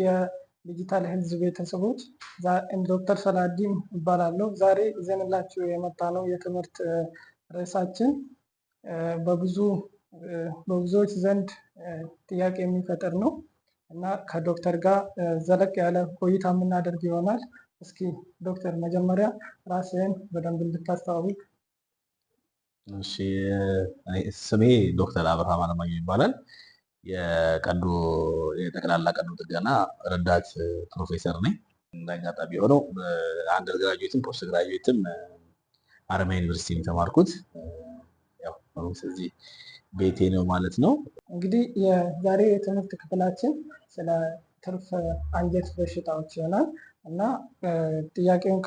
የዲጂታል ሄልዝ ቤተሰቦች ዶክተር ሰላዲን እባላለሁ። ዛሬ ይዘንላችሁ የመጣነው የትምህርት ርዕሳችን በብዙዎች ዘንድ ጥያቄ የሚፈጥር ነው እና ከዶክተር ጋር ዘለቅ ያለ ቆይታ የምናደርግ ይሆናል። እስኪ ዶክተር መጀመሪያ ራስህን በደንብ እንድታስተዋውቅ። እሺ፣ ስሜ ዶክተር አብርሃም አለማየሁ ይባላል። የጠቅላላ ቀዶ ጥገና ረዳት ፕሮፌሰር ነኝ። እንዳጋጣሚ ሆነው አንደር ግራጁዌትም ፖስት ግራጁዌትም ሀረማያ ዩኒቨርሲቲ የተማርኩት ያው ስለዚህ ቤቴ ነው ማለት ነው። እንግዲህ የዛሬ የትምህርት ክፍላችን ስለ ትርፍ አንጀት በሽታዎች ይሆናል እና ጥያቄውን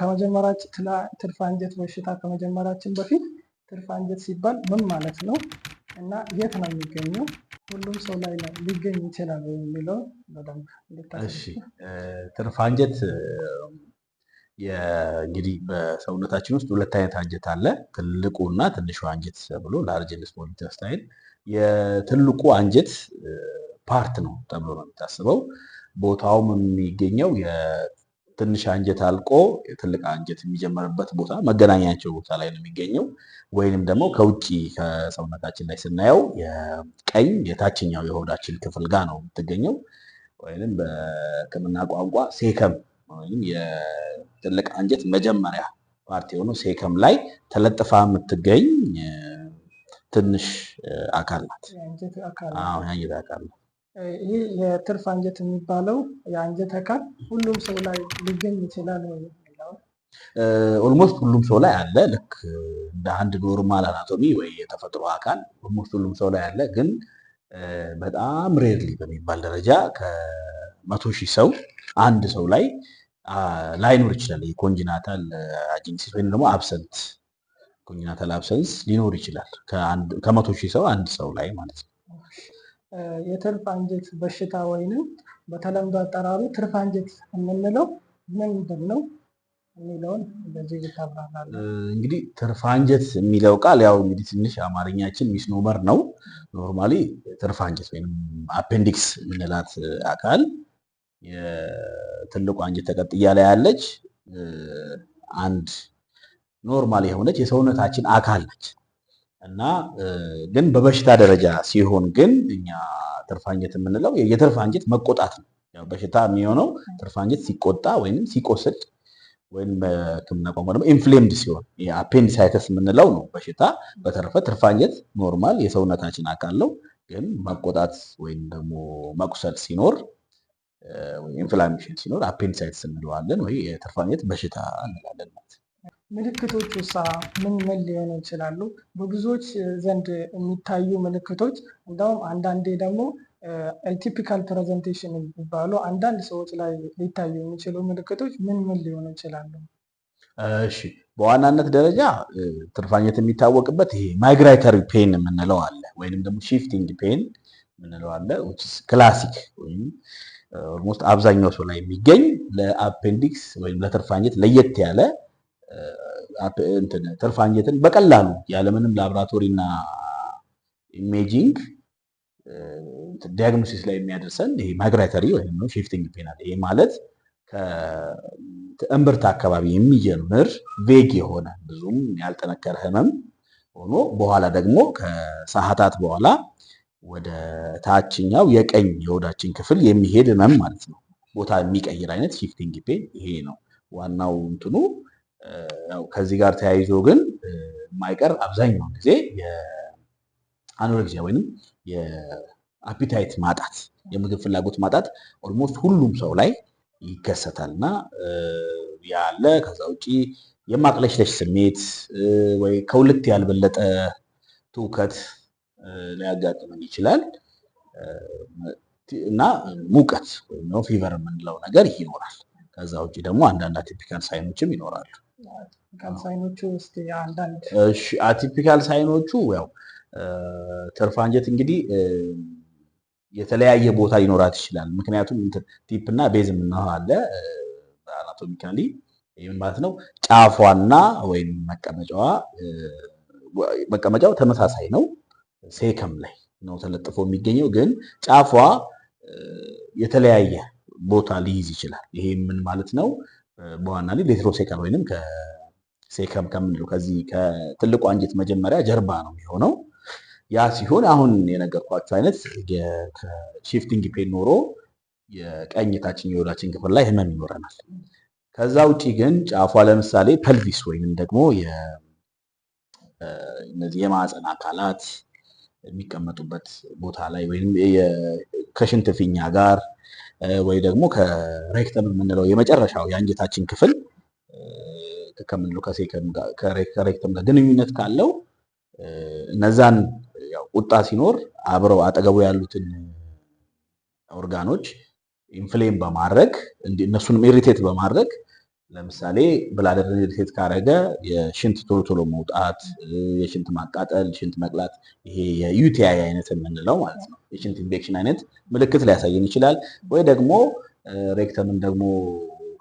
ትርፍ አንጀት በሽታ ከመጀመራችን በፊት ትርፍ አንጀት ሲባል ምን ማለት ነው እና የት ነው የሚገኘው? ሁሉም ሰው ላይ ሊገኝ ይችላል የሚለው በደንብ እንድታስብ። ትርፍ አንጀት እንግዲህ በሰውነታችን ውስጥ ሁለት አይነት አንጀት አለ። ትልቁ እና ትንሹ አንጀት ብሎ ላርጅ ኤንድ ስሞል ኢንተስታይን። የትልቁ አንጀት ፓርት ነው ተብሎ ነው የሚታስበው። ቦታውም የሚገኘው የትንሽ አንጀት አልቆ የትልቅ አንጀት የሚጀመርበት ቦታ መገናኛቸው ቦታ ላይ ነው የሚገኘው። ወይንም ደግሞ ከውጭ ከሰውነታችን ላይ ስናየው የቀኝ የታችኛው የሆዳችን ክፍል ጋር ነው የምትገኘው። ወይንም በሕክምና ቋንቋ ሴከም ወይም የትልቅ አንጀት መጀመሪያ ፓርቲ የሆነው ሴከም ላይ ተለጥፋ የምትገኝ ትንሽ አካል ናት። የአንጀት አካል ነው። ይህ የትርፍ አንጀት የሚባለው የአንጀት አካል ሁሉም ሰው ላይ ሊገኝ ይችላል ወይ? ኦልሞስት ሁሉም ሰው ላይ አለ። ልክ እንደ አንድ ኖርማል አናቶሚ ወይ የተፈጥሮ አካል ኦልሞስት ሁሉም ሰው ላይ አለ። ግን በጣም ሬርሊ በሚባል ደረጃ ከ100,000 ሰው አንድ ሰው ላይ ላይኖር ይችላል። የኮንጂናታል አጂንሲስ ወይም ደግሞ አብሰንት ኮንጂናታል አብሰንስ ሊኖር ይችላል ከ100,000 ሰው አንድ ሰው ላይ ማለት ነው። የትርፍ አንጀት በሽታ ወይንም በተለምዶ አጠራሩ ትርፍ አንጀት የምንለው ምንድን ነው የሚለውን እንደዚህ ብታብራራለህ። እንግዲህ ትርፍ አንጀት የሚለው ቃል ያው እንግዲህ ትንሽ አማርኛችን ሚስኖመር ነው። ኖርማሊ ትርፍ አንጀት ወይም አፔንዲክስ የምንላት አካል የትልቁ አንጀት ተቀጥያ ላይ ያለች አንድ ኖርማል የሆነች የሰውነታችን አካል ነች እና ግን በበሽታ ደረጃ ሲሆን ግን እኛ ትርፍ አንጀት የምንለው የትርፍ አንጀት መቆጣት ነው። ያው በሽታ የሚሆነው ትርፍ አንጀት ሲቆጣ ወይም ሲቆስል ወይም በሕክምና ቋንቋ ደግሞ ኢንፍሌምድ ሲሆን የአፔንዲሳይተስ የምንለው ነው በሽታ። በተረፈ ትርፍ አንጀት ኖርማል የሰውነታችን አካል ነው። ግን መቆጣት ወይም ደግሞ መቁሰል ሲኖር ኢንፍላሜሽን ሲኖር አፔንዲሳይተስ እንለዋለን ወይ የትርፍ አንጀት በሽታ እንላለን ማለት ነው። ምልክቶች ውስጥ ምን ሊሆኑ ይችላሉ? በብዙዎች ዘንድ የሚታዩ ምልክቶች እንደውም አንዳንዴ ደግሞ አቲፒካል ፕሬዘንቴሽን የሚባሉ አንዳንድ ሰዎች ላይ ሊታዩ የሚችሉ ምልክቶች ምን ሊሆኑ ይችላሉ? እሺ፣ በዋናነት ደረጃ ትርፍ አንጀት የሚታወቅበት ይሄ ማይግራቶሪ ፔን የምንለው አለ ወይንም ደግሞ ሺፍቲንግ ፔን የምንለው አለ ክላሲክ ወይም ኦልሞስት አብዛኛው ሰው ላይ የሚገኝ ለአፔንዲክስ ወይም ለትርፍ አንጀት ለየት ያለ ትርፍ አንጀትን በቀላሉ ያለምንም ላብራቶሪ እና ኢሜጂንግ ዲያግኖሲስ ላይ የሚያደርሰን ይሄ ማይግራቶሪ ወይም ሺፍቲንግ ፔን አለ። ይሄ ማለት ከእምብርት አካባቢ የሚጀምር ቬግ የሆነ ብዙም ያልጠነከረ ህመም ሆኖ በኋላ ደግሞ ከሰዓታት በኋላ ወደ ታችኛው የቀኝ የሆዳችን ክፍል የሚሄድ ህመም ማለት ነው። ቦታ የሚቀይር አይነት ሺፍቲንግ ፔን ይሄ ነው ዋናው እንትኑ። ያው ከዚህ ጋር ተያይዞ ግን የማይቀር አብዛኛውን ጊዜ የአኖሬክሲያ ወይንም የአፒታይት ማጣት የምግብ ፍላጎት ማጣት ኦልሞስት ሁሉም ሰው ላይ ይከሰታልና ያለ ከዛ ውጪ የማቅለሽለሽ ስሜት ወይ ከሁለት ያልበለጠ ትውከት ሊያጋጥመን ይችላል እና ሙቀት ወይም ፊቨር የምንለው ነገር ይኖራል። ከዛ ውጪ ደግሞ አንዳንድ አቲፒካል ሳይኖችም ይኖራሉ። አቲፒካል ሳይኖቹ ያው ትርፍ አንጀት እንግዲህ የተለያየ ቦታ ሊኖራት ይችላል። ምክንያቱም ቲፕ እና ቤዝ የምንለው አለ አናቶሚካሊ። ይህም ማለት ነው ጫፏና ወይም መቀመጫው ተመሳሳይ ነው። ሴከም ላይ ነው ተለጥፎ የሚገኘው ግን ጫፏ የተለያየ ቦታ ሊይዝ ይችላል። ይሄ ምን ማለት ነው? በዋናነት ሌትሮሴካል ወይንም ከሴከም ከምንለው ከዚህ ከትልቁ አንጀት መጀመሪያ ጀርባ ነው የሚሆነው። ያ ሲሆን አሁን የነገርኳቸው አይነት ሺፍቲንግ ፔን ኖሮ የቀኝ ታችኛው የሆዳችን ክፍል ላይ ህመም ይኖረናል። ከዛ ውጪ ግን ጫፏ ለምሳሌ ፐልቪስ ወይንም ደግሞ እነዚህ የማህፀን አካላት የሚቀመጡበት ቦታ ላይ ወይም ከሽንት ፊኛ ጋር ወይ ደግሞ ከሬክተም የምንለው የመጨረሻው የአንጀታችን ክፍል ከምንለው ከሬክተም ጋር ግንኙነት ካለው እነዛን ያው ቁጣ ሲኖር አብረው አጠገቡ ያሉትን ኦርጋኖች ኢንፍሌም በማድረግ እነሱንም ኢሪቴት በማድረግ ለምሳሌ ብላደር ኢሪቴት ካረገ የሽንት ቶሎ ቶሎ መውጣት፣ የሽንት ማቃጠል፣ ሽንት መቅላት፣ ይሄ የዩቲአይ አይነት የምንለው ማለት ነው የሽንት ኢንፌክሽን አይነት ምልክት ሊያሳየን ይችላል። ወይ ደግሞ ሬክተምን ደግሞ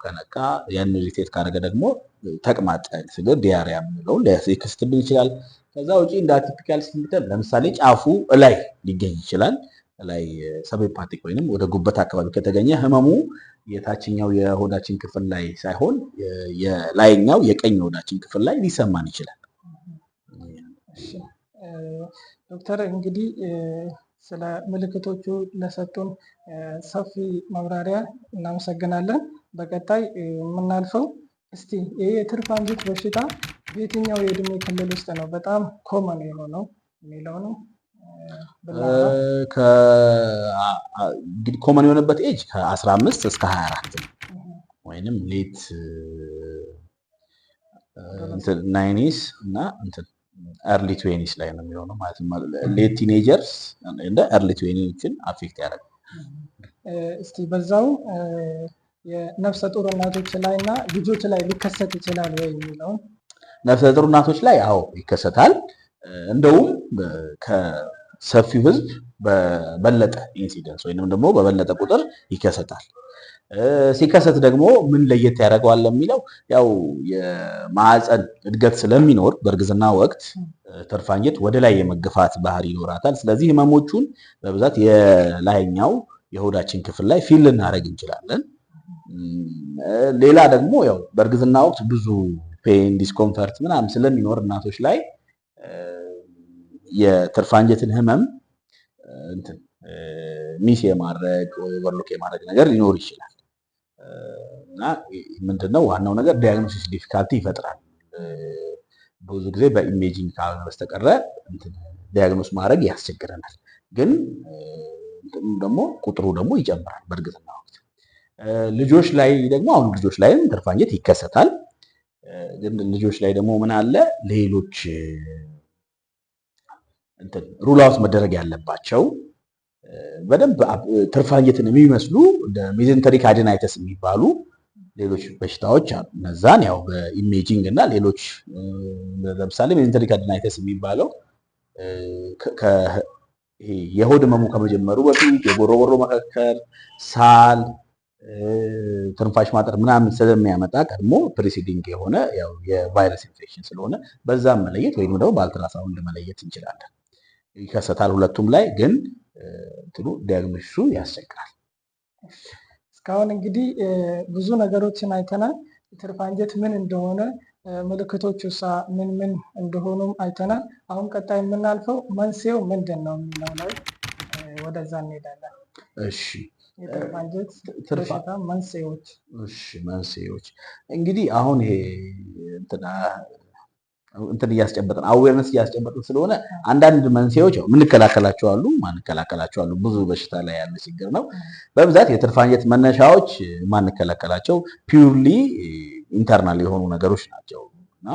ከነካ ያን ኢሪቴት ካረገ ደግሞ ተቅማጥ ስግር ዲያሪያ የምንለውን ሊያስከስትብን ይችላል። ከዛ ውጪ እንደ አቲፒካል ሲምፕተም ለምሳሌ ጫፉ ላይ ሊገኝ ይችላል። ላይ ሰብሄፓቲክ ወይንም ወደ ጉበት አካባቢ ከተገኘ ህመሙ የታችኛው የሆዳችን ክፍል ላይ ሳይሆን የላይኛው የቀኝ የሆዳችን ክፍል ላይ ሊሰማን ይችላል። ዶክተር እንግዲህ ስለ ምልክቶቹ ለሰጡን ሰፊ ማብራሪያ እናመሰግናለን። በቀጣይ የምናልፈው እስቲ ይህ የትርፍ አንጀት በሽታ በየትኛው የእድሜ ክልል ውስጥ ነው በጣም ኮመን የሆነው የሚለው ነው። እንግዲህ ኮመን የሆነበት ኤጅ ከ15 እስከ 24 ነው ወይንም ሌት ናይኒስ እና ኤርሊ ትዌኒስ ላይ ነው የሚሆነው ማለት ነው። ሌት ቲኔጀርስ እንደ ኤርሊ ትዌኒዎችን አፌክት ያደርጋል። እስቲ በዛው የነፍሰ ጡር እናቶች ላይ እና ልጆች ላይ ሊከሰት ይችላል ወይ የሚለውን። ነፍሰ ጡር እናቶች ላይ አዎ ይከሰታል። እንደውም ከሰፊው ህዝብ በበለጠ ኢንሲደንስ ወይንም ደግሞ በበለጠ ቁጥር ይከሰታል። ሲከሰት ደግሞ ምን ለየት ያደርገዋል ለሚለው ያው የማህፀን እድገት ስለሚኖር በእርግዝና ወቅት ትርፍ አንጀት ወደ ላይ የመገፋት ባህሪ ይኖራታል። ስለዚህ ህመሞቹን በብዛት የላይኛው የሆዳችን ክፍል ላይ ፊል ልናደርግ እንችላለን። ሌላ ደግሞ ያው በእርግዝና ወቅት ብዙ ፔን ዲስኮምፈርት ምናምን ስለሚኖር እናቶች ላይ የትርፍ አንጀትን ህመም ሚስ የማድረግ ወይ ኦቨርሎክ የማድረግ ነገር ሊኖር ይችላል። እና ምንድነው ዋናው ነገር ዲያግኖሲስ ዲፊካልቲ ይፈጥራል። ብዙ ጊዜ በኢሜጂንግ ካልሆነ በስተቀረ ዲያግኖስ ማድረግ ያስቸግረናል። ግን ደግሞ ቁጥሩ ደግሞ ይጨምራል በእርግዝና ወቅት። ልጆች ላይ ደግሞ አሁን ልጆች ላይም ትርፍ አንጀት ይከሰታል። ግን ልጆች ላይ ደግሞ ምን አለ ሌሎች ሩል አውት መደረግ ያለባቸው በደንብ ትርፍ አንጀትን የሚመስሉ እንደ ሜዘንተሪክ አድናይተስ የሚባሉ ሌሎች በሽታዎች አሉ። እነዛን ያው በኢሜጂንግ እና ሌሎች ለምሳሌ ሜዘንተሪክ አድናይተስ የሚባለው የሆድ ህመሙ ከመጀመሩ በፊት የጎሮጎሮ መከከር፣ ሳል፣ ትንፋሽ ማጠር ምናምን ስለሚያመጣ ቀድሞ ፕሪሲዲንግ የሆነ ያው የቫይረስ ኢንፌክሽን ስለሆነ በዛም መለየት ወይም ደግሞ በአልትራሳውንድ መለየት እንችላለን። ይከሰታል ሁለቱም ላይ ግን ዲያግኖሲሱ ያስቸግራል። እስካሁን እንግዲህ ብዙ ነገሮችን አይተናል። የትርፍ አንጀት ምን እንደሆነ ምልክቶቹ ምን ምን እንደሆኑም አይተናል። አሁን ቀጣይ የምናልፈው መንስኤው ምንድን ነው የሚለው ላይ ወደዛ እንሄዳለን። እሺ የትርፍ አንጀት በሽታ መንስኤዎች። እሺ መንስኤዎች እንግዲህ አሁን ይሄ እንትን እያስጨበጥን አዌርነስ እያስጨበጥን ስለሆነ አንዳንድ መንስኤዎች ያው የምንከላከላቸው አሉ፣ ማንከላከላቸው አሉ። ብዙ በሽታ ላይ ያለ ችግር ነው። በብዛት የትርፍ አንጀት መነሻዎች ማንከላከላቸው ፒውርሊ ኢንተርናል የሆኑ ነገሮች ናቸው እና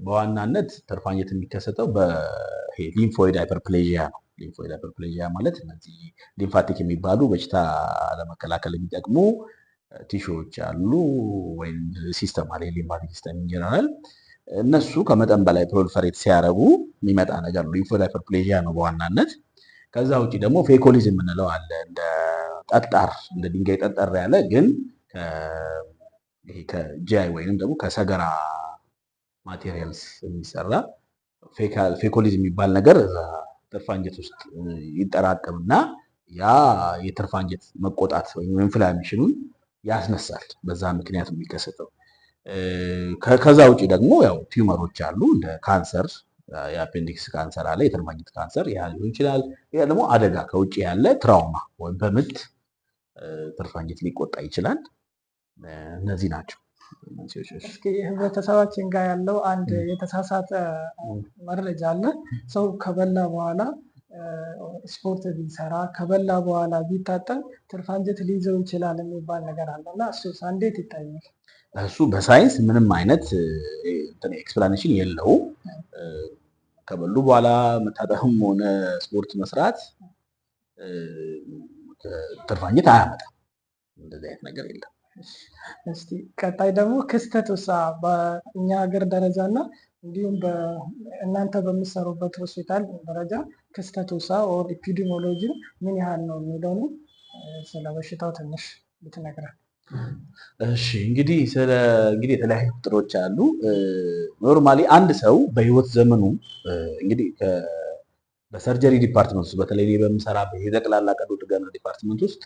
በዋናነት ትርፍ አንጀት የሚከሰተው በሊምፎይድ ሃይፐርፕሌዥያ ነው። ሊምፎይድ ሃይፐርፕሌዥያ ማለት እነዚህ ሊምፋቲክ የሚባሉ በሽታ ለመከላከል የሚጠቅሙ ቲሹዎች አሉ ወይም ሲስተም አለ ሊምፋቲክ ሲስተም ኢንጀነራል እነሱ ከመጠን በላይ ፕሮሊፈሬት ሲያረጉ የሚመጣ ነገር ነው። ሊምፎይድ ሃይፐርፕሌዥያ ነው በዋናነት። ከዛ ውጪ ደግሞ ፌኮሊዝም የምንለው አለ። እንደ ጠጣር እንደ ድንጋይ ጠጠር ያለ ግን ከጂአይ ወይንም ደግሞ ከሰገራ ማቴሪያልስ የሚሰራ ፌኮሊዝም የሚባል ነገር ትርፍ አንጀት ውስጥ ይጠራቀምና ያ የትርፍ አንጀት መቆጣት ወይም ኢንፍላሜሽኑን ያስነሳል። በዛ ምክንያት የሚከሰተው። ከዛ ውጭ ደግሞ ያው ቲዩመሮች አሉ እንደ ካንሰር፣ የአፔንዲክስ ካንሰር አለ፣ የትርፍ አንጀት ካንሰር ያ ሊሆን ይችላል። ያ ደግሞ አደጋ ከውጭ ያለ ትራውማ ወይም በምት ትርፍ አንጀት ሊቆጣ ይችላል። እነዚህ ናቸው። እስኪ ህብረተሰባችን ጋር ያለው አንድ የተሳሳተ መረጃ አለ። ሰው ከበላ በኋላ ስፖርት ቢሰራ ከበላ በኋላ ቢታጠብ ትርፍ አንጀት ሊይዘው ይችላል የሚባል ነገር አለ እና እሱስ እንዴት ይታያል? እሱ በሳይንስ ምንም አይነት ኤክስፕላኔሽን የለውም። ከበሉ በኋላ መታጠብም ሆነ ስፖርት መስራት ትርፍ አንጀት አያመጣም። እንደዚህ አይነት ነገር የለም። እስቲ ቀጣይ ደግሞ ክስተት ውሳ በእኛ ሀገር ደረጃ እና እንዲሁም እናንተ በምትሰሩበት ሆስፒታል ደረጃ ክስተት ውሳ ኦር ኢፒዲሞሎጂ ምን ያህል ነው የሚለው ነው። ስለ በሽታው ትንሽ ብትነግረን። እሺ እንግዲህ የተለያዩ ቁጥሮች አሉ። ኖርማሊ አንድ ሰው በህይወት ዘመኑ እንግዲህ በሰርጀሪ ዲፓርትመንት ውስጥ በተለይ በምሰራበት የጠቅላላ ቀዶ ጥገና ዲፓርትመንት ውስጥ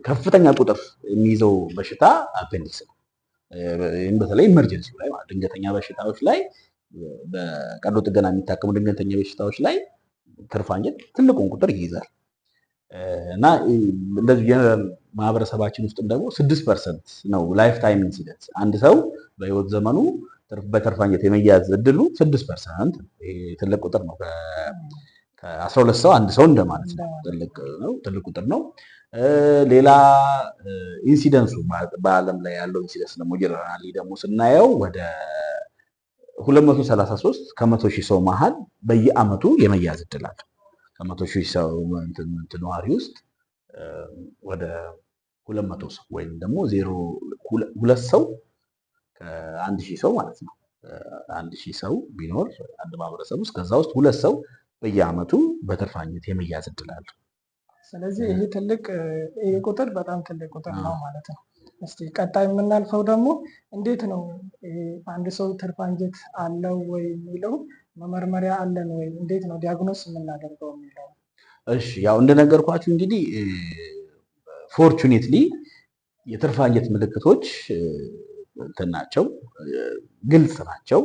ከፍተኛ ቁጥር የሚይዘው በሽታ አፔንዲክስ ነው። በተለይ ኢመርጀንሲ ላይ ማለት ድንገተኛ በሽታዎች ላይ በቀዶ ጥገና የሚታከሙ ድንገተኛ በሽታዎች ላይ ትርፍ አንጀት ትልቁን ቁጥር ይይዛል እና እንደዚህ ማህበረሰባችን ውስጥም ደግሞ 6% ነው ላይፍ ታይም ኢንሲደንስ። አንድ ሰው በህይወት ዘመኑ በትርፍ አንጀት የመያዝ እድሉ 6%። ትልቅ ቁጥር ነው። ከ12 ሰው አንድ ሰው እንደማለት ነው። ትልቅ ቁጥር ነው። ሌላ ኢንሲደንሱ በዓለም ላይ ያለው ኢንሲደንስ ደግሞ ጀነራሊ ደግሞ ስናየው ወደ 233 ከ100 ሺህ ሰው መሀል በየአመቱ የመያዝ እድል አለ። ከ100 ሺህ ሰው ነዋሪ ውስጥ ወደ 200 ሰው ወይም ደግሞ 2 ሰው ከ1 ሺህ ሰው ማለት ነው። 1 ሺህ ሰው ቢኖር አንድ ማህበረሰብ ውስጥ ከዛ ውስጥ 2 ሰው በየአመቱ በትርፍ አንጀት የመያዝ እድል አለ። ስለዚህ ይሄ ቁጥር በጣም ትልቅ ቁጥር ነው ማለት ነው። እስቲ ቀጣይ የምናልፈው ደግሞ እንዴት ነው አንድ ሰው ትርፍ አንጀት አለው ወይ የሚለው መመርመሪያ አለን ወይ እንዴት ነው ዲያግኖስ የምናደርገው የሚለው። እሺ ያው እንደነገርኳችሁ እንግዲህ ፎርቹኔትሊ የትርፍ አንጀት ምልክቶች እንትን ናቸው፣ ግልጽ ናቸው።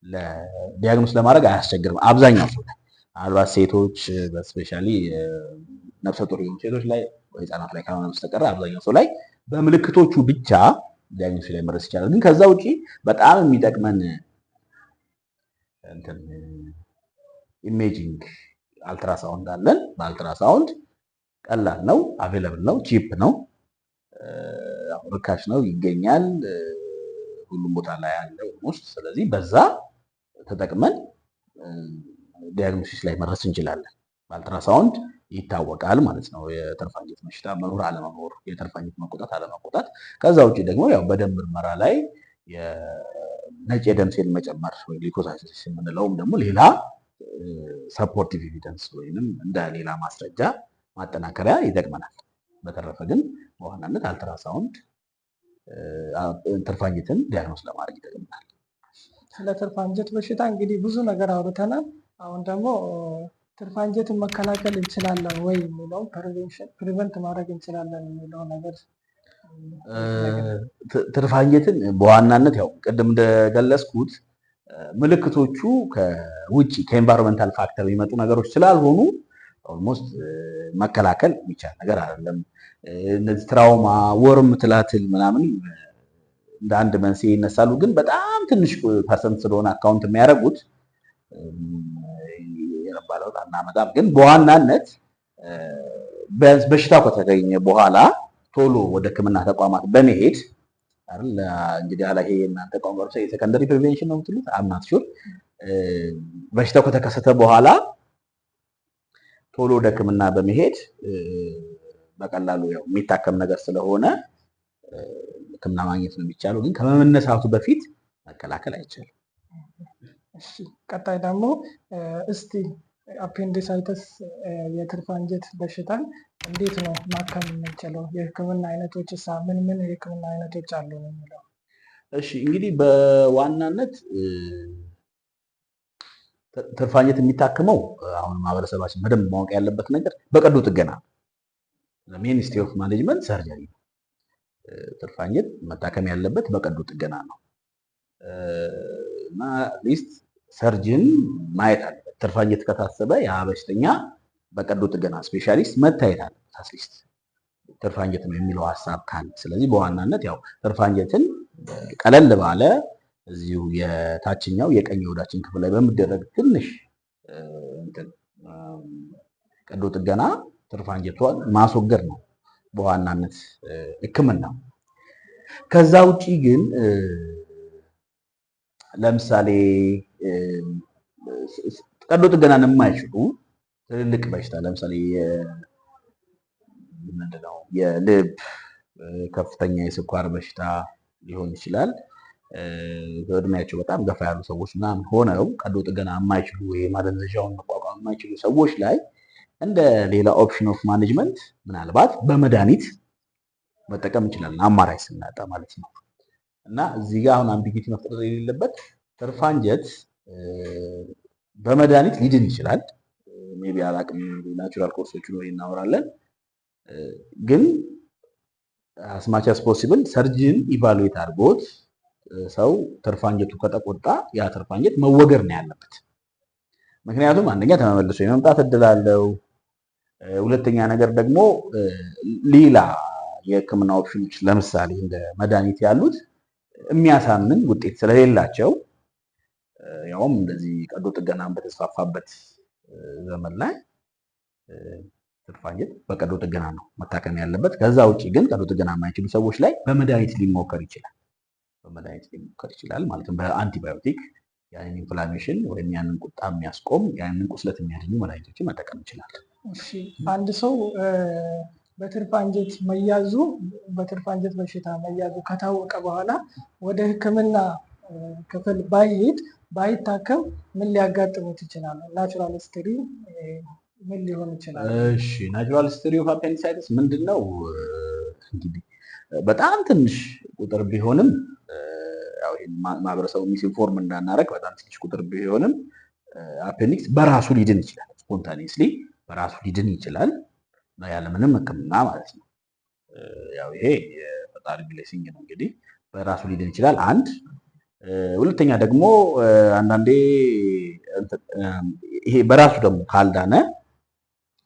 ለዲያግኖስ ለማድረግ አያስቸግርም። አብዛኛው ሰው ላይ ምናልባት ሴቶች በስፔሻሊ ነፍሰ ጡር የሆኑ ሴቶች ላይ ወይ ህጻናት ላይ ካልሆነ በስተቀር አብዛኛው ሰው ላይ በምልክቶቹ ብቻ ዲያግኖስ ላይ መድረስ ይቻላል። ግን ከዛ ውጪ በጣም የሚጠቅመን እንትን ኢሜጂንግ አልትራሳውንድ አለን። በአልትራሳውንድ ቀላል ነው፣ አቬለብል ነው፣ ቺፕ ነው፣ ርካሽ ነው፣ ይገኛል ሁሉም ቦታ ላይ ያለ ውስጥ። ስለዚህ በዛ ተጠቅመን ዲያግኖሲስ ላይ መድረስ እንችላለን። በአልትራሳውንድ ይታወቃል ማለት ነው የትርፍ አንጀት በሽታ መኖር አለመኖር፣ የትርፍ አንጀት መቆጣት አለመቆጣት። ከዛ ውጭ ደግሞ ያው በደም ምርመራ ላይ የነጭ የደም ሴል መጨመር ወይ ግሉኮሳይቶሲስ የምንለውም ደግሞ ሌላ ሰፖርቲቭ ኤቪደንስ ወይንም እንደ ሌላ ማስረጃ ማጠናከሪያ ይጠቅመናል። በተረፈ ግን በዋናነት አልትራሳውንድ ትርፍ አንጀትን ዲያግኖስ ለማድረግ ይጠቅመናል። ስለ ትርፍ አንጀት በሽታ እንግዲህ ብዙ ነገር አውርተናል። አሁን ደግሞ ትርፍ አንጀትን መከላከል እንችላለን ወይ የሚለው ፕሪቨንት ማድረግ እንችላለን የሚለው ነገር። ትርፍ አንጀትን በዋናነት ያው ቅድም እንደገለጽኩት ምልክቶቹ ከውጭ ከኤንቫይሮንመንታል ፋክተር የሚመጡ ነገሮች ስላልሆኑ ኦልሞስት መከላከል የሚቻል ነገር አይደለም። እነዚህ ትራውማ፣ ወርም፣ ትላትል ምናምን እንደ አንድ መንስኤ ይነሳሉ። ግን በጣም ትንሽ ፐርሰንት ስለሆነ አካውንት የሚያደርጉት የረባ ለውጥ አናመጣም። ግን በዋናነት በሽታው ከተገኘ በኋላ ቶሎ ወደ ሕክምና ተቋማት በመሄድ አይደል እንግዲህ አላ ይሄ እናንተ ቋንቋ የሰከንደሪ ፕሪቬንሽን ነው የምትሉት አምናት ሹር በሽታው ከተከሰተ በኋላ ቶሎ ወደ ሕክምና በመሄድ በቀላሉ ያው የሚታከም ነገር ስለሆነ ሕክምና ማግኘት ነው የሚቻለው። ግን ከመነሳቱ በፊት መከላከል አይቻልም። እሺ ቀጣይ ደግሞ እስቲ አፔንዲሳይተስ የትርፍ አንጀት በሽታን እንዴት ነው ማከም የምንችለው? የህክምና አይነቶች ምን ምን የህክምና አይነቶች አሉ ነው የሚለው። እሺ እንግዲህ በዋናነት ትርፍ አንጀት የሚታክመው አሁን ማህበረሰባችን በደንብ ማወቅ ያለበት ነገር በቀዶ ጥገና ሚኒስትሪ ኦፍ ማኔጅመንት ሰርጀሪ ነው። ትርፍ አንጀት መታከም ያለበት በቀዶ ጥገና ነው እና ሊስት ሰርጅን ማየት አለበት። ትርፍ አንጀት ከታሰበ ያ በሽተኛ በቀዶ ጥገና ስፔሻሊስት መታየት አለበት። አትሊስት ትርፍ አንጀት ነው የሚለው ሀሳብ ካለ። ስለዚህ በዋናነት ያው ትርፍ አንጀትን ቀለል ባለ እዚሁ የታችኛው የቀኝ ሆዳችን ክፍል ላይ በሚደረግ ትንሽ ቀዶ ጥገና ትርፍ አንጀቷን ማስወገድ ነው በዋናነት ሕክምና። ከዛ ውጪ ግን ለምሳሌ ቀዶ ጥገናን የማይችሉ ትልልቅ በሽታ ለምሳሌ ምንድነው የልብ ከፍተኛ የስኳር በሽታ ሊሆን ይችላል። በእድሜያቸው በጣም ገፋ ያሉ ሰዎች ምናምን ሆነው ቀዶ ጥገና የማይችሉ ማደንዘዣውን መቋቋም የማይችሉ ሰዎች ላይ እንደ ሌላ ኦፕሽን ኦፍ ማኔጅመንት ምናልባት በመድኃኒት መጠቀም እንችላለን፣ አማራጭ ስናጣ ማለት ነው። እና እዚህ ጋር አሁን አምቢጊቲ መፍጠር የሌለበት ትርፍ አንጀት በመድኃኒት ሊድን ይችላል። ሜቢ አላቅም፣ ናቹራል ኮርሶችን ወይ እናወራለን። ግን አስማች አስ ፖሲብል ሰርጅን ኢቫሉዌት አድርጎት ሰው ትርፍ አንጀቱ ከተቆጣ ያ ትርፍ አንጀት መወገድ ነው ያለበት። ምክንያቱም አንደኛ ተመልሶ የመምጣት እድል አለው። ሁለተኛ ነገር ደግሞ ሌላ የህክምና ኦፕሽኖች ለምሳሌ እንደ መድኃኒት ያሉት የሚያሳምን ውጤት ስለሌላቸው ያውም እንደዚህ ቀዶ ጥገናን በተስፋፋበት ዘመን ላይ ትርፍ አንጀት በቀዶ ጥገና ነው መታከም ያለበት። ከዛ ውጭ ግን ቀዶ ጥገና የማይችሉ ሰዎች ላይ በመድኃኒት ሊሞከር ይችላል ማለትም በአንቲባዮቲክ ያንን ኢንፍላሜሽን ወይም ያንን ቁጣ የሚያስቆም ያንን ቁስለት የሚያድኑ መድኃኒቶችን መጠቀም ይችላል። እሺ፣ አንድ ሰው በትርፍ አንጀት መያዙ በትርፍ አንጀት በሽታ መያዙ ከታወቀ በኋላ ወደ ህክምና ክፍል ባይታከም ምን ሊያጋጥሙት ይችላል? ናቹራል ሂስትሪ ምን ሊሆን ይችላል? እሺ፣ ናቹራል ሂስትሪ ኦፍ አፔንዲሳይቲስ ምንድነው? እንግዲህ በጣም ትንሽ ቁጥር ቢሆንም ያው ማህበረሰቡ ሚስኢንፎርም እንዳናረግ በጣም ትንሽ ቁጥር ቢሆንም አፔንዲክስ በራሱ ሊድን ይችላል። ስፖንታኒየስሊ በራሱ ሊድን ይችላል ያለምንም ህክምና ማለት ነው። ያው ይሄ የፈጣሪ ብሌሲንግ ነው። እንግዲህ በራሱ ሊድን ይችላል አንድ። ሁለተኛ ደግሞ አንዳንዴ ይሄ በራሱ ደግሞ ካልዳነ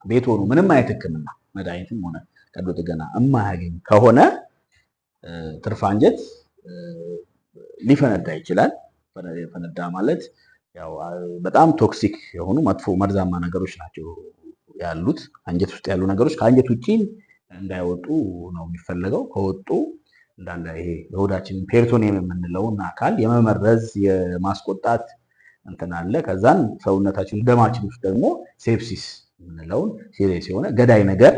ቤት ሆኖ ምንም አይነት ህክምና መድኃኒትም ሆነ ቀዶ ጥገና የማያገኝ ከሆነ ትርፍ አንጀት ሊፈነዳ ይችላል። ፈነዳ ማለት ያው በጣም ቶክሲክ የሆኑ መጥፎ መርዛማ ነገሮች ናቸው ያሉት። አንጀት ውስጥ ያሉ ነገሮች ከአንጀት ውጪ እንዳይወጡ ነው የሚፈለገው። ከወጡ እንዳለ ይሄ የሆዳችን ፔሪቶኒየም የምንለውን አካል የመመረዝ የማስቆጣት እንትን አለ። ከዛን ሰውነታችን ደማችን ውስጥ ደግሞ ሴፕሲስ የምንለውን ሲሪየስ የሆነ ገዳይ ነገር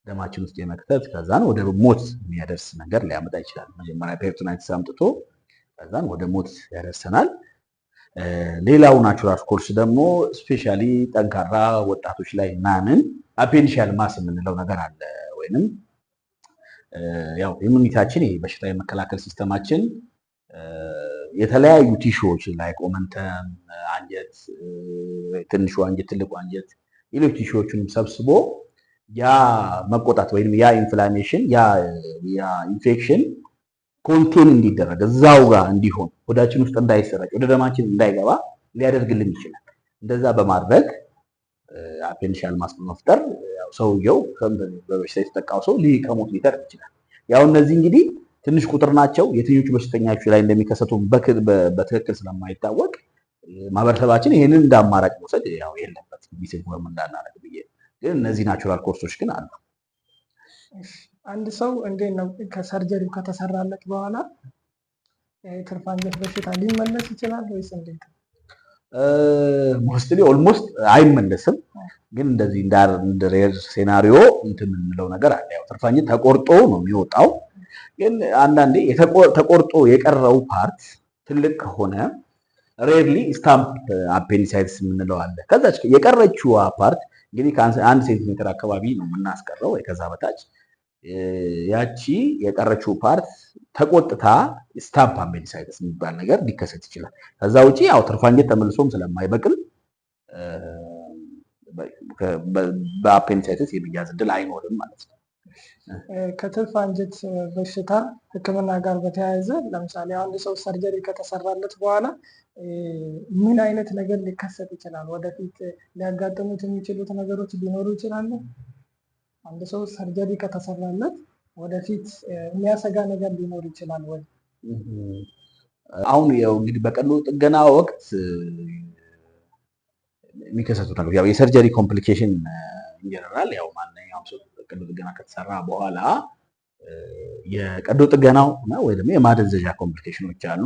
ደማችን ውስጥ የመክተት ከዛን ወደ ሞት የሚያደርስ ነገር ሊያመጣ ይችላል። መጀመሪያ ፔሪቶናይትስ አምጥቶ ከዛን ወደ ሞት ያደርሰናል። ሌላው ናቹራል ኮርስ ደግሞ ስፔሻሊ ጠንካራ ወጣቶች ላይ ምናምን አፔንዲሻል ማስ የምንለው ነገር አለ። ወይንም ያው ኢሙኒታችን በሽታ የመከላከል ሲስተማችን የተለያዩ ቲሹዎች ላይ ኦመንተም፣ አንጀት፣ ትንሹ አንጀት፣ ትልቁ አንጀት፣ ሌሎች ቲሹዎችንም ሰብስቦ ያ መቆጣት ወይም ያ ኢንፍላሜሽን ያ ኢንፌክሽን ኮንቴን እንዲደረግ እዛው ጋር እንዲሆን ወዳችን ውስጥ እንዳይሰራጭ ወደ ደማችን እንዳይገባ ሊያደርግልን ይችላል። እንደዛ በማድረግ አፔንዲሻል ማስ በመፍጠር ሰውየው በበሽታ የተጠቃው ሰው ከሞት ሊተርፍ ይችላል። ያው እነዚህ እንግዲህ ትንሽ ቁጥር ናቸው። የትኞቹ በሽተኞች ላይ እንደሚከሰቱ በትክክል ስለማይታወቅ ማህበረሰባችን ይህንን እንደ አማራጭ መውሰድ ያው የለበትም። ሚስኢንፎርም እንዳናረግ ብዬ ግን እነዚህ ናቹራል ኮርሶች ግን አሉ። አንድ ሰው እንዴት ነው ከሰርጀሪው ከተሰራለት በኋላ የትርፍ አንጀት በሽታ ሊመለስ ይችላል ወይስ እንዴት? ሞስትሊ ኦልሞስት አይመለስም። ግን እንደዚህ እንደ ሬር ሴናሪዮ እንትን የምንለው ነገር አለ። ያው ትርፍ አንጀት ተቆርጦ ነው የሚወጣው። ግን አንዳንዴ ተቆርጦ የቀረው ፓርት ትልቅ ከሆነ ሬርሊ ስታምፕ አፔንዲሳይትስ የምንለው አለ። ከዛች የቀረችው ፓርት እንግዲህ ከ1 ሴንቲሜትር አካባቢ ነው የምናስቀረው ወይ ከዛ በታች። ያቺ የቀረችው ፓርት ተቆጥታ ስታምፕ አፔንዲሳይትስ የሚባል ነገር ሊከሰት ይችላል። ከዛ ውጪ ያው ትርፍ አንጀት ተመልሶም ስለማይበቅል በአፔንዲሳይትስ የመያዝ እድል አይኖርም ማለት ነው። ከትርፍ አንጀት በሽታ ሕክምና ጋር በተያያዘ ለምሳሌ አንድ ሰው ሰርጀሪ ከተሰራለት በኋላ ምን አይነት ነገር ሊከሰት ይችላል? ወደፊት ሊያጋጥሙት የሚችሉት ነገሮች ሊኖሩ ይችላሉ? አንድ ሰው ሰርጀሪ ከተሰራለት ወደፊት የሚያሰጋ ነገር ሊኖር ይችላል ወይ? አሁን ያው እንግዲህ በቀዶ ጥገና ወቅት የሚከሰቱ ነገሮች ያው የሰርጀሪ ኮምፕሊኬሽን ኢንጀነራል ያው ማንኛውም ሰው ቀዶ ጥገና ከተሰራ በኋላ የቀዶ ጥገናው ወይ ደግሞ የማደንዘዣ ኮምፕሊኬሽኖች አሉ።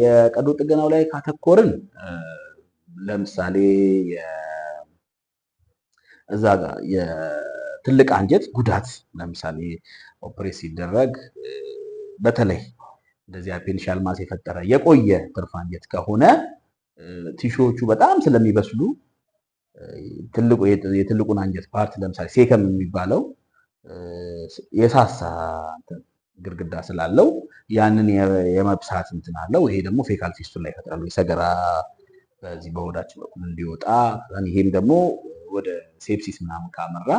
የቀዶ ጥገናው ላይ ካተኮርን ለምሳሌ እዛ ጋር የትልቅ አንጀት ጉዳት ለምሳሌ ኦፕሬት ሲደረግ በተለይ እንደዚህ አርቲፊሻል ማስ የፈጠረ የቆየ ትርፍ አንጀት ከሆነ ቲሹዎቹ በጣም ስለሚበስሉ የትልቁን አንጀት ፓርት ለምሳሌ ሴከም የሚባለው የሳሳ ግድግዳ ስላለው ያንን የመብሳት እንትን አለው። ይሄ ደግሞ ፌካል ፊስቱላ ይፈጥራል። የሰገራ በዚህ በሆዳችን በኩል እንዲወጣ ይሄም ደግሞ ወደ ሴፕሲስ ምናምን ካመራ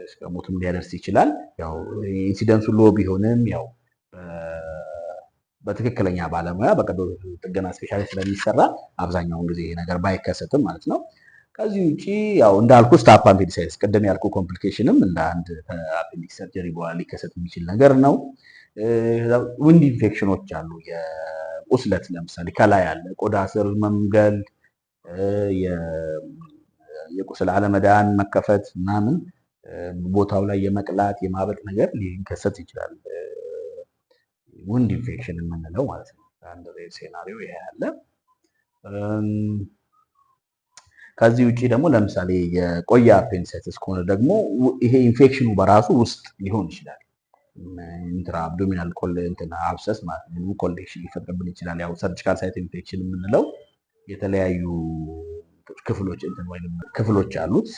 እስከ ሞትም ሊያደርስ ይችላል። ያው ኢንሲደንሱ ሎ ቢሆንም ያው በትክክለኛ ባለሙያ በቀዶ ጥገና ስፔሻሊስት ስለሚሰራ አብዛኛውን ጊዜ ይሄ ነገር ባይከሰትም ማለት ነው። ከዚህ ውጪ ያው እንዳልኩ ስታፕ አፔንዲሳይተስ ቅድም ያልኩ ኮምፕሊኬሽንም እንደ አንድ አፔንዲክስ ሰርጀሪ በኋላ ሊከሰት የሚችል ነገር ነው። ውንድ ኢንፌክሽኖች አሉ። የቁስለት ለምሳሌ ከላይ ያለ ቆዳ ስር መምገል፣ የቁስል አለመዳን፣ መከፈት ምናምን ቦታው ላይ የመቅላት የማበጥ ነገር ሊከሰት ይችላል። ውንድ ኢንፌክሽን የምንለው ማለት ነው። አንድ ሴናሪዮ ይሄ ያለ። ከዚህ ውጪ ደግሞ ለምሳሌ የቆየ አፔንዲሳይተስ ከሆነ ደግሞ ይሄ ኢንፌክሽኑ በራሱ ውስጥ ሊሆን ይችላል። ኢንትራ አብዶሚናል አብሰስ ማለት ነው። ኮሌክሽን ሊፈጥርብን ይችላል። ያው ሰርጂካል ሳይት ኢንፌክሽን የምንለው የተለያዩ ክፍሎች አሉት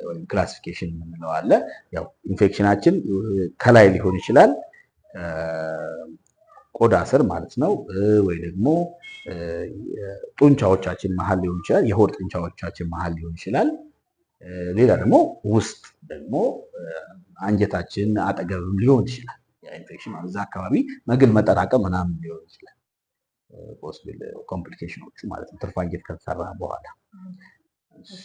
ወይም ክላሲፊኬሽን የምንለው አለ። ያው ኢንፌክሽናችን ከላይ ሊሆን ይችላል ቆዳ ስር ማለት ነው። ወይ ደግሞ ጡንቻዎቻችን መሀል ሊሆን ይችላል። የሆድ ጡንቻዎቻችን መሀል ሊሆን ይችላል። ሌላ ደግሞ ውስጥ ደግሞ አንጀታችን አጠገብ ሊሆን ይችላል። ኢንፌክሽን እዛ አካባቢ መግል መጠራቀም ምናምን ሊሆን ይችላል። ፖሲብል ኮምፕሊኬሽኖቹ ማለት ነው ትርፍ አንጀት ከተሰራ በኋላ።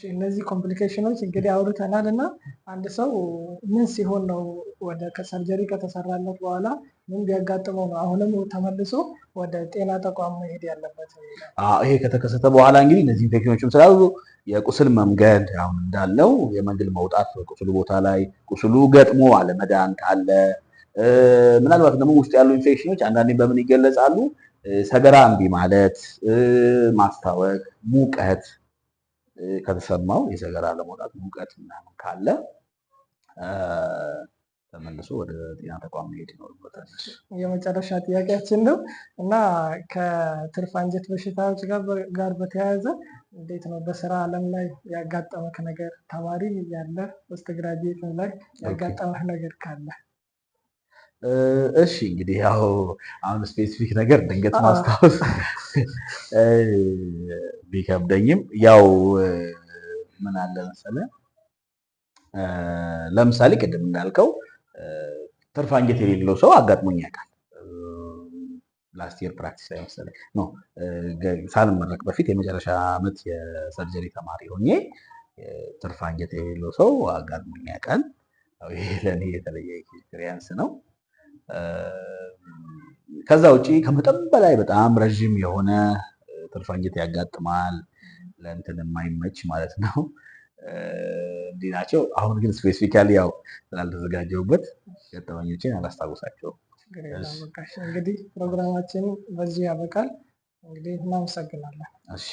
እነዚህ ኮምፕሊኬሽኖች እንግዲህ አውርተናል እና አንድ ሰው ምን ሲሆን ነው ወደ ሰርጀሪ ከተሰራለት በኋላ ምን ቢያጋጥመው ነው አሁንም ተመልሶ ወደ ጤና ተቋም መሄድ ያለበት? ይሄ ከተከሰተ በኋላ እንግዲህ እነዚህ ኢንፌክሽኖችም ስላሉ የቁስል መምገድ አሁን እንዳለው የመግል መውጣት በቁስሉ ቦታ ላይ ቁስሉ ገጥሞ አለመዳን ካለ ምናልባት ደግሞ ውስጥ ያሉ ኢንፌክሽኖች አንዳንዴ በምን ይገለጻሉ? ሰገራ እምቢ ማለት፣ ማስታወክ፣ ሙቀት ከተሰማው የሰገራ ለመውጣት ሙቀት ምናምን ካለ ተመልሶ ወደ ጤና ተቋም መሄድ ይኖርበታል። የመጨረሻ ጥያቄያችን ነው እና ከትርፍ አንጀት በሽታዎች ጋር በተያያዘ እንዴት ነው በስራ ዓለም ላይ ያጋጠመህ ነገር፣ ተማሪ ያለ ፖስት ግራጁዌት ላይ ያጋጠመህ ነገር ካለ? እሺ እንግዲህ ያው አሁን ስፔሲፊክ ነገር ድንገት ማስታወስ ቢከብደኝም ያው ምን አለ መሰለህ ለምሳሌ ቅድም እንዳልከው ትርፍ አንጀት የሌለው ሰው አጋጥሞኝ ያውቃል። ላስት ይር ፕራክቲስ ላይ መሰለኝ ሳልመረቅ በፊት የመጨረሻ ዓመት የሰርጀሪ ተማሪ ሆኜ ትርፍ አንጀት የሌለው ሰው አጋጥሞኝ ያውቃል። ይሄ ለእኔ የተለየ ኤክስፒሪየንስ ነው። ከዛ ውጪ ከመጠን በላይ በጣም ረዥም የሆነ ትርፍ አንጀት ያጋጥማል። ለእንትን የማይመች ማለት ነው። እንዲህ ናቸው። አሁን ግን ስፔሲፊካሊ ያው ስላልተዘጋጀሁበት ገጠመኞችን አላስታውሳቸውም። እንግዲህ ፕሮግራማችን በዚህ ያበቃል። እንግዲህ እናመሰግናለን። እሺ